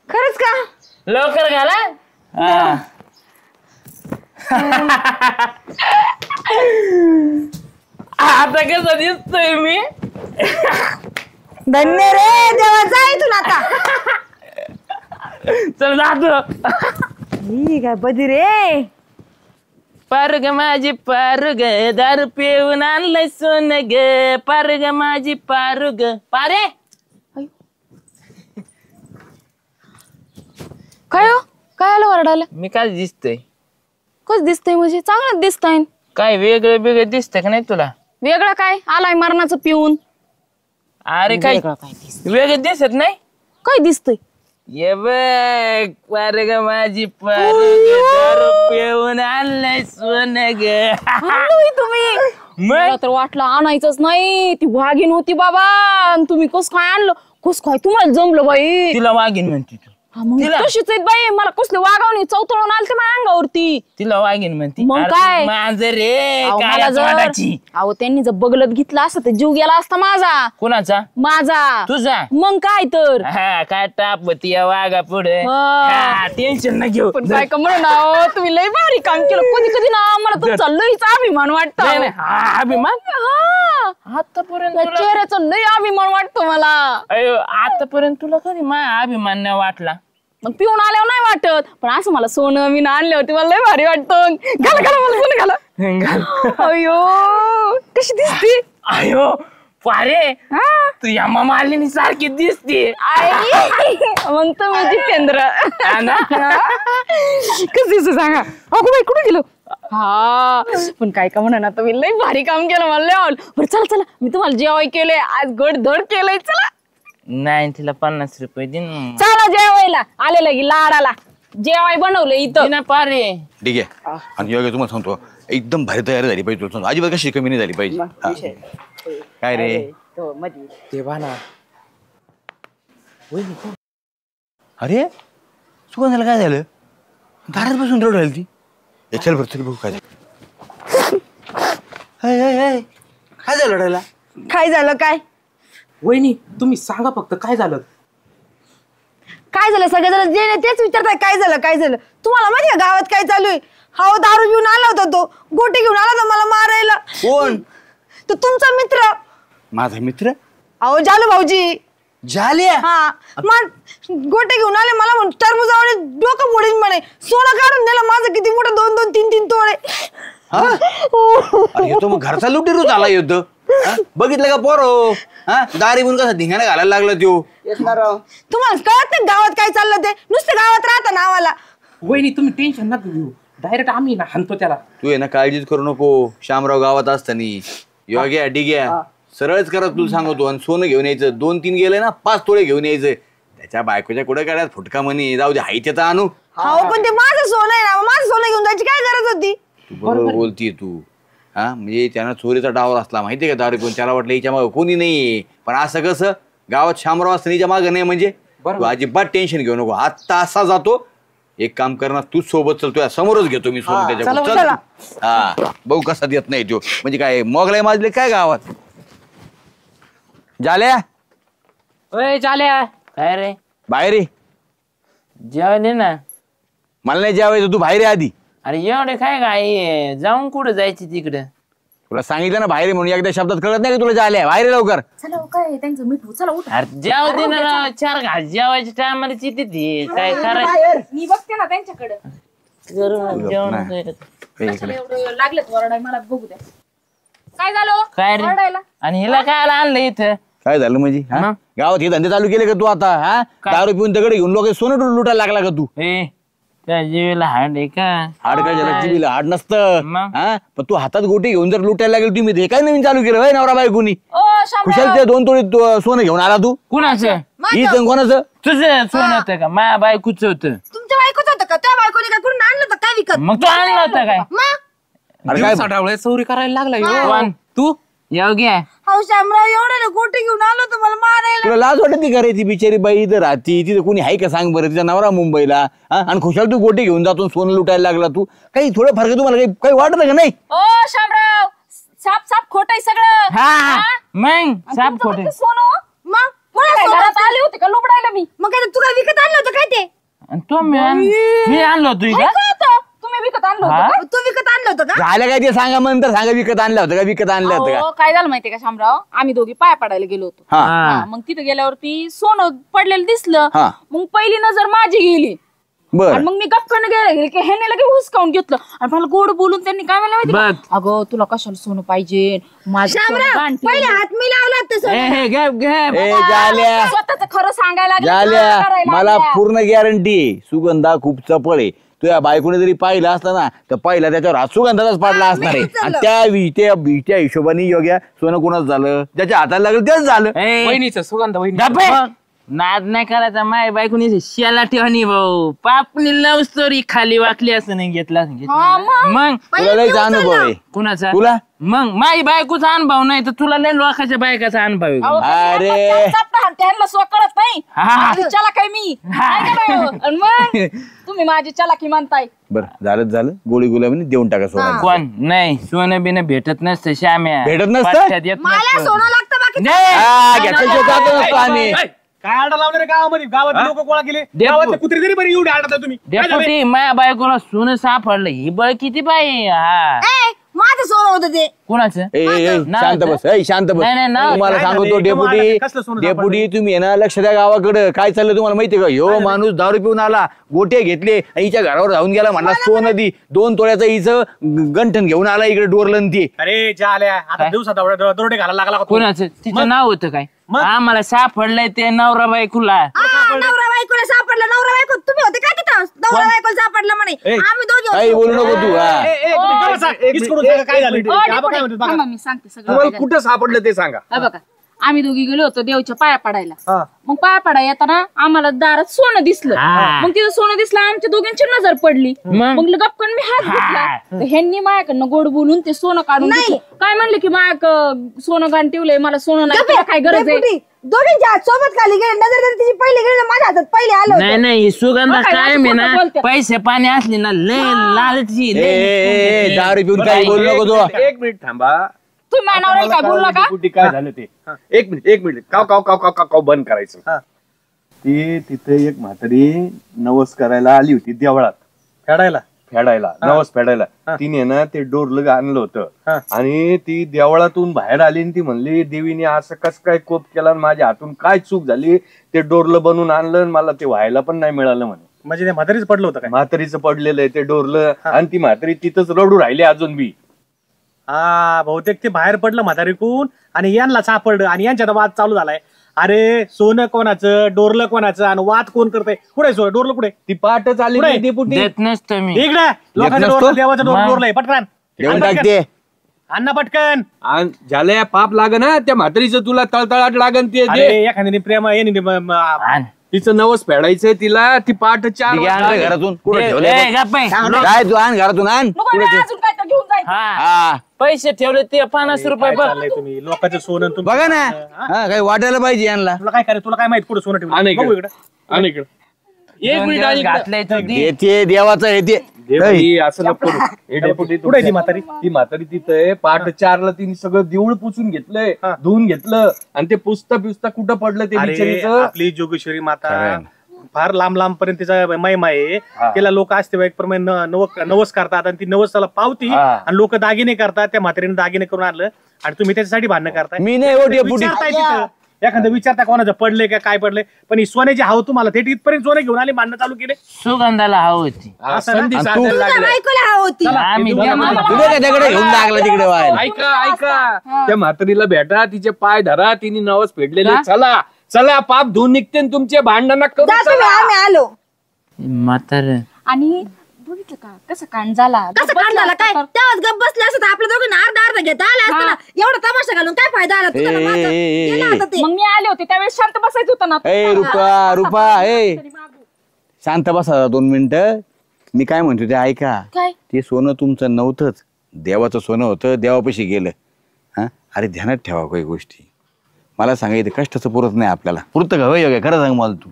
खरंच का. लवकर घाला हा. आता कसं दिसतोय मी धन्य रे देवा जा इथून आता. चल जातो ही काय बदी रे. पारग माझी पारुग दारू पिऊन आणलंय सोन ग पारग माझी पारुग पारे काय हो काय आलं वरडायला. मी काय दिसतोय कस दिसतंय म्हणजे चांगलंच दिसतंय. काय वेगळं वेगळं दिसतंय का नाही तुला. वेगळं काय आलाय मरणाचं पिऊन. अरे काय वेगळं दिसत नाही काय दिसतंय. ये बघ पारग माझी पारुग दारू पिऊन आणलंय सोन ग आणलोय तुम्ही. मला तर वाटलं आणायचंच नाही ती वाघीण होती बाबा आणि तुम्ही कस काय आणलं कस काय तुम्हाला जमलं बाई. तिला वाघीण म्हणते तू हा, मग तशीच आहेत बाई मला कसले वागावणी चौतळून आलते माझ्या अंगावरती. तिला वाघीण म्हणते मग काय? माझं रे अहो, मला काळ्या जर तोंडाची. अहो त्यांनी जर बगलत घेतला असता तर जीव गेला असता माझा. कोणाचा माझा तुझा मग काय तर. हा काय टापती या वाघा पुढे हा. टेन्शन न घेऊ पण काय का म्हणून अहो, तुम्ही लय भारी काम केलं कधी कधी ना मला तुमचा लयच अभिमान वाटतो. नाही, नाही, हा, अभिमान हा आतापर्यंत त्या चेहऱ्याचा लय अभिमान वाटतो मला. अयो आतापर्यंत तुला कधी माझा अभिमान नाही वाटला. मग पिऊन आल्यावर नाही वाटत पण असं मला सोनं मी आणले होते मला लय भारी वाटतं. घाला घाला मला सोनं घाला. अयो कशी दिसते. अयो पारे हा तू या मामा आली सारखी दिसते. आई मग तुम्ही जितेंद्र कस दिसत सांगा. अगो बाई कुठे गेलो. हा पण काय का म्हणा ना तुम्ही लय भारी काम केलं मला लय आवडलं. बरं चला चला मी तुम्हाला जेवाय केलंय आज गड धड केलंय. चला नाही तिला 50 रुपये दिन चला जेवायला आलेलं की लाडाला जेवाय बनवलं इथं ना पारे. ठीक आहे आणि योग्य तुम्हाला सांगतो एकदम भारी तयारी झाली पाहिजे तुला सांगतो अजिबात कशी कमी नाही झाली पाहिजे हा. काय रे ते बाना अरे सुगंधाला काय झालं दारात बसून रडू राहिली ती. चल बरं तरी बघू काय झालं. काय झालं रडायला. काय झालं काय. वहिनी तुम्ही सांगा फक्त काय झालं. काय झालं सगळेजण जे नाही तेच विचारताय काय झालं काय झालं. तुम्हाला माहिती का गावात काय चालू आहे. हा दारू घेऊन आला होता तो गोटी घेऊन आला होता मला मारायला. कोण. तो तुमचा मित्र. माझा मित्र. अहो जालू भाऊजी. झाल्या. हा मग गोटे घेऊन आले मला म्हणून टरबुजावळे डोकं फोडीन म्हणे. सोनं काढून दिलं माझं किती मोठं 2-2, 3-3 तोळे. अरे तो मग घरचा लुटेरू झाला युद्ध. बघितलं का पोरो हा दारी म्हणून कसा धिंगाणा घालायला लागला तो. तुम्हाला कळत नाही गावात काय चाललं ते नुसतं गावात राहता नावाला. वहिनी तुम्ही टेन्शन नका घेऊ डायरेक्ट आम्ही ना हाणतो त्याला. तू आहे ना काळजीच करू नको. श्यामराव गावात असताना योग्या डिग्या सरळच करत तुला सांगतो. आणि सोनं घेऊन यायचं 2-3 गेलंय ना 5 तोळे घेऊन यायचं. त्याच्या बायकोच्या कुठे काढ्यात फुटका म्हणे जाऊ दे हाय त्याचा आणू. हो पण ते माझं सोनं आहे ना माझं सोनं घेऊन जायची काय गरज होती. तू बरोबर बोलतीये तू. हा म्हणजे त्यानं चोरीचा डावर असला माहितीये का दारू पिऊन त्याला वाटलं हिच्या मागं कोणी नाही. पण असं कसं गावात शामराव असतं हिच्या मागं नाही म्हणजे तू अजिबात टेन्शन घेऊ नको. आत्ता असा जातो एक काम करणार तू सोबत चल तुझ्या समोरच घेतो मी सोबत त्याच्या. हा बघू कसा देत नाही तो म्हणजे काय मोगलाई माजले काय गावात. झाल्या ओय चाल्या काय रे बाहेर ये. जेवले ना. मला नाही जेवायचं तू बाहेर ये आधी. अरे एवढे काय काय जाऊन कुठं जायची तिकडं. तुला सांगितलं ना बाहेर म्हणून एकदा शब्दात कळत नाही का तुला झाल्या बाहेर लवकर. चला काय त्यांचं मिठू चला उठा. अरे जेव दे ना राव, 4 घास जेवायच्या टायमाला चिती ती काय करायचं मी बघते ना त्यांच्याकडे करू जेवण एवढं लागलेत वरडाय मला बघू द्या. काय झालं काय रे? वरडायला? आणि हिला काय आणलं इथं काय झालं म्हणजे हा? गावात हे धंदे चालू केले का तू आता हा दारू पिऊन दगड घेऊन लोक सोनं लुटायला लागला का तू. ए त्या जीवीला हाड आहे का हाड काय झालं जीबीला हाड नसतं मग? हा पण तू हातात गोटी घेऊन जर लुटायला लागेल तुम्ही हे काय नवीन चालू केलं होय नवरा बायकोनी. ओ शामराव खुशाल ते 2 तोळे सोनं घेऊन आला तू. कुणाचं ही कोणाचं तुझं सोनं होतं का माझ्या बायकोच होतं. तुमच्या बायकोच होतं का त्या बायकोने काय कुठून आणलं होतं काय विकत मग तू आणलं होतं काय मग अरे काय चोरी करायला लागला कोण? तू येऊ घ्या हो शामराव एवढं गोटी घेऊन आलो होतं मला मारायला. तुला लाज वाटत का रे ती बिचारी बाई इथं राहती तिथं कोणी आहे का सांग बरं तिचा नवरा मुंबईला हा आणि खुशाल तू गोटी घेऊन जातो सोनं लुटायला लागला तू काही थोडं फरक तुम्हाला काही वाटत का नाही. ओ शामराव साप साप खोट आहे सगळं. हा मग साप खोटे तुमचं सोनं मग काय कोणा सोबत? घरात आले होते का लुबडायला मी? मग काय तू काय विकत आणलं होतं काय ते? तो मी आणलो होतो काय का होतं? तुम्ही विकत आणलं होतं हा? का? तू विकत आणलं होतं का? झालं काय ते सांगा नंतर सांगा विकत आणलं होतं का विकत आणलं होतं का. अहो, काय झालं माहितीये का शामराव आम्ही दोघी पाया पडायला गेलो होतो. हा हा, मग तिथे गेल्यावरती सोनं पडलेलं दिसलं. हा. मग पहिली नजर माझी गेली बर आणि मग मी गपकन गेले की ह्याने लगे हुसकावून घेतलं आणि मला गोड बोलून त्यांनी काय म्हणलं माहिती बघ. का? अगं तुला कशाला सोनं पाहिजे माझं सोनं शामराव गहाण पहिले ठेवलं. हात मी लावला होता सोनं. ए गॅप गॅप ए झाल्या स्वतःचं खरं सांगायला लागलं, झाल्या करायला मला लागल्या. पूर्ण गॅरंटी सुगंधा खूप चपळ आहे. तुझ्या बायकोने जरी पाहिलं असतं ना तर पहिला त्याच्यावर हात सुगंधाचाच पडला असणार आहे. आणि त्या हिशोबाने योग्य सोनं कोणाच झालं ज्याच्या हाताला लागलं तेच झालं. वहिनीचं सुगंध वहिनी डबे नाद नाही करायचा माय बायकोनी शेला ठेवणी भाऊ पापणी लव्ह स्टोरी खाली वाकली असं नाही घेतला हा, मग. तुला लयच अनुभव आहे कुणाचा तुला मग माझी बायकोचा अनुभव नाही तर तुला लय लोकांच्या बायकाचा अनुभव आहे. अहो, अरे. त्यांना चापटा हाण, त्यांना स्व कळत नाही. हा. माझी चलाकी मी नाही का बाई? आणि मग तुम्ही माझी चलाकी म्हणताय. बरं झालं गोळी गुलाबीने देऊन टाका सोनं. कोण नाही सोनं बिनं भेटत नसतं श्याम्या भेटत नसतं? पट्ट्यात येत मला नसतं. सोनं लागतं बाकी नाही. हा, घेतल्याशिवाय जातो नसतो आम्ही. काय आरडा लावले रे गावामध्ये गावात लोक गोळा केले गावातले कुत्रे तरी बरी एवढी आरडा तुम्ही काय झालंय? डेपुटी माझ्या बायकोला सोनं सापडलं ही बळ किती पाहिजे हा ए, माझं सोनं होतं ते. कुणाचं नाव शांत होतं? बस शांत बस नाही, नाही, नाव. तुम्हाला काय सांगतो झालंय? डेपुटी कसलं सोनं डेपुटी तुम्ही आहे ना लक्ष द्या गावाकडे काय चाललं तुम्हाला माहितीये का ह्यो माणूस दारू पिऊन आला गोटे घेतले आणि हिच्या घरावर जाऊन गेला म्हणला सोनं दी 2 तोळ्याचं हिचं गंठन घेऊन आला इकडे डोरलं ती. अरे ज्या आल्या आता दिवसात दरोडे घालायला लागला का तू? कुणाचं तिचं नाव होतं काय मग? आम्हाला सापडलंय ते नवरा बायकोला हा, नवरा बायकोला सापडला नवरा बायको तुम्ही होते काय तिथं नवरा बायकोला सापडला म्हणे आम्ही दोघे काही होतो. बोलू नको तू हा ए, ए, तुम्ही गप्प बसा. इसकडून सांगा काय झालं ओ, आबा डेपुटी, काय म्हणतात बघा. थांबा, मी सांगते सगळं तुम्हाला काय झालं. कुठं सापडलं ते सांगा. हे बघा आम्ही दोघी गेलो होतो देवच्या पाया पडायला. हा. मग पाया पडायला येताना आम्हाला दारात सोनं दिसलं. हा. मग तिथं सोनं दिसलं आमच्या दोघांची नजर पडली. मग? मग गपकन मी हात घेतला तर ह्यांनी माझ्याकडनं गोड बोलून ते सोनं काढून नाही. घेतलं. काय म्हणले की माझ्या सोनं गाण ठेवलंय मला सोनं नाही गप्प तुला काय गरज आहे. डेपुटी, दोघींच्या हात सोबत खाली गेले नजर गेली तिची पहिली गेली माझ्या हातात पहिले आलं होतं. नाही नाही ही सुगंधा मग काय, काय असं मी ना खोटं बोलते. पैसे पाणी असली ना लय लालची ए, ए, ए, दारू पिऊन काही बोलू नको तू. एक मिनिट थांबा. तुम्ही मानावर काय बोलला का कुठे काय झालं ते एक मिनिट काव काव काव काव काव काव बंद करायचं. ती तिथे एक म्हातारी नवस करायला आली होती देवळात फेडायला नवस फेडायला. तिने ना ते डोरलं आणलं होतं आणि ती देवळातून बाहेर आली आणि ती म्हणली देवीने असं कस काय कोप केला आणि माझ्या हातून काय चूक झाली ते डोरलं बनवून आणलं आणि मला ते व्हायला पण नाही मिळालं म्हणे. म्हणजे ते म्हातारीच पडलं होतं काय? म्हातारीचं पडलेलं आहे ते डोरलं आणि ती म्हातारी तिथंच रडू राहिली अजून बी. हा बहुतेक ते बाहेर पडलं म्हातारीकून आणि यांना सापडलं आणि यांच्यात वाद चालू झालाय. अरे सोनं कोणाचं डोरलं कोणाचं आणि वाद कोण करतंय? कुठे सोनं डोरलं कुठे? ती पाठच आली पुढे. नाही डेपुटी. देत नसतं मी इकडे लोकांचं नसतो? डोरलं देवाचं मग? डोरलंय पटकन देऊन टाकते अण्णा पटकन. आणि झालंय पाप लागन ना त्या म्हातारीचं तुला तळतळाट लागन ते अरे दे. एखाद्याने प्रेम आण. तिचं नवस फेडायचंय तिला ती पाठ 4 ठीक आहे, आण रे घरातून कुठं ए, ठेवलंय ए, गप्प आहे. काय तू आण घरातून आण नको मी अजून काय तर घेऊन जायचं. हा हा पैसे ठेवले ते 50 रुपये बघ चाललंय तुम्ही लोकांचं सोनं तुम्ही- बघा ना हा काही वाटायला पाहिजे यांना तुला काय करायचं तुला काय माहित कुठं सोनं आणि ठेवलं बघू इकडे आणि इकडं. एक दोन मिनिट दिवस आणि इकडं. घातलंय तर दे. येते देवाचं येते देवडी असं नको करू. हे डेपुटी कुठे आहे ती म्हातारी? ती म्हातारी तिथं आहे. पाठ 4ला तिने सगळं देऊळ पुसून घेतलंय धुवून घेतलं आणि ते पुसता कुठं पडलं ते अरे बिचारीचं. आपली जोगेश्वरी माता फार लांब लांब पर्यंत तिचा महिमा आहे. तिला लोक असते एक प्रमाणे नवस करतात आणि ती नवसाला पावती आणि लोक दागिने करतात. त्या म्हातारीने दागिने करून आणलं आणि तुम्ही त्याच्यासाठी भांडणं करताय. मी नाही हो डेपुटी. विचारताय तिथं एखादं विचारता कोणाचं पडले का काय पडले, पण ही सोन्याची हाव तुम्हाला थेट इथपर्यंत सोने घेऊन आले भांडणं चालू केले. सुगंधाला हवं होती. असं ना? तुझ्या बायकोला हवं होती. आम्ही तुझे का दगड घेऊन लागला तिकडे व्हायला. ऐका त्या म्हातारीला भेटा, तिचे पाय धरा, तिने नवस फेडलेले. चला चला, पाप धुवून निघते तुमचे भांडण करू. जा तुम्ही, आम्ही आलो. म्हातार आणि बघितलं का कसं कांड झाला. कसं काढ झाला काय? तेव्हाच गप्प बसले असत आपल्या दोघांना अर्धा अर्धा घेता आला असतं ना. एवढा तमाशा घालून काय फायदा आला तुझा ना माझा? गेलं आता ते. मग मी आले होते त्यावेळेस शांत बसायचं होतं ना. ए रुपा ए शांत बसा 2 मिनिटं. मी काय म्हणतो ते ऐका. काय? ते सोनं तुमचं नव्हतंच, देवाचं सोनं होतं. देवापाशी गेलं. हा अरे ध्यानात ठेवा काही गोष्टी. मला सांगायचं कष्टाचं पुरत नाही आपल्याला. पुरतं का होय? खरं सांग मला तू.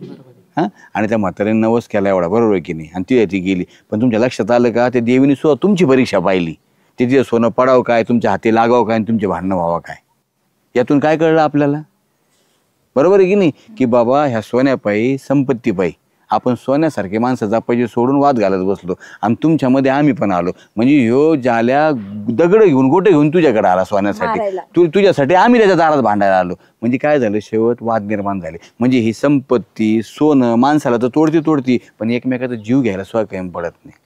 हा आणि त्या म्हातारीने नवस केला एवढा, बरोबर आहे की नाही? आणि ती गेली. पण तुमच्या लक्षात आलं का त्या देवीने सुद्धा तुमची परीक्षा पाहिली. तिथे सोनं पडावं काय, तुमच्या हाती लागावं काय, आणि तुमचे भांडणं व्हावं काय. यातून काय कळलं आपल्याला? बरोबर आहे की नाही? की बाबा ह्या सोन्यापायी संपत्तीपायी आपण सोन्यासारखे माणसं जपायचे सोडून वाद घालत बसलो. आणि तुमच्यामध्ये आम्ही पण आलो. म्हणजे ह्यो ज्याला दगड घेऊन गोटे घेऊन तुझ्याकडे आला सोन्यासाठी. तुझ्यासाठी आम्ही त्याच्या दारात भांडायला आलो. म्हणजे काय झालं? शेवट वाद निर्माण झाले. म्हणजे ही संपत्ती सोनं माणसाला तर तोडती, पण एकमेकाचा जीव घ्यायला सुद्धा कायम पडत नाही.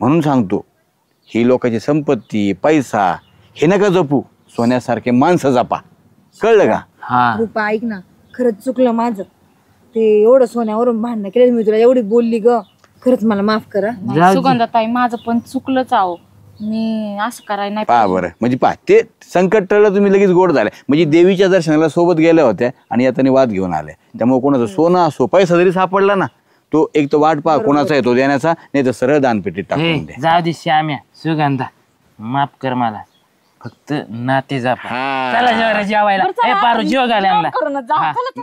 म्हणून सांगतो, ही लोकांची संपत्ती पैसा हे नका जपू, सोन्यासारखे माणसं जपा. कळलं का? हा रुपा ऐक ना, खरंच चुकलं माझं. ते एवढं सोन्यावरून भांडणं केलं मी तुला, एवढी बोलली ग. खरंच मला माफ करा. सुगंधाताई माझं पण चुकलंच आहो. मी असं करायला नाही पहा बरं. म्हणजे पहा ते संकट टळलं, तुम्ही लगेच गोड झाले. म्हणजे देवीच्या दर्शनाला सोबत गेल्या होत्या आणि आता वाद घेऊन आले. त्यामुळे कोणाचं सोनं असो पैसा जरी सापडला ना, तो एक तो वाट पहा कोणाचा आहे तो देण्याचा, नाही तर सरळ दानपेटीत टाकून द्या. जाऊ दे श्याम्या. सुगंधा माफ कर मला. फक्त नाते जा. चला जेवायला. ए पारू जेव घाल यांना. करून जा. चला, चला.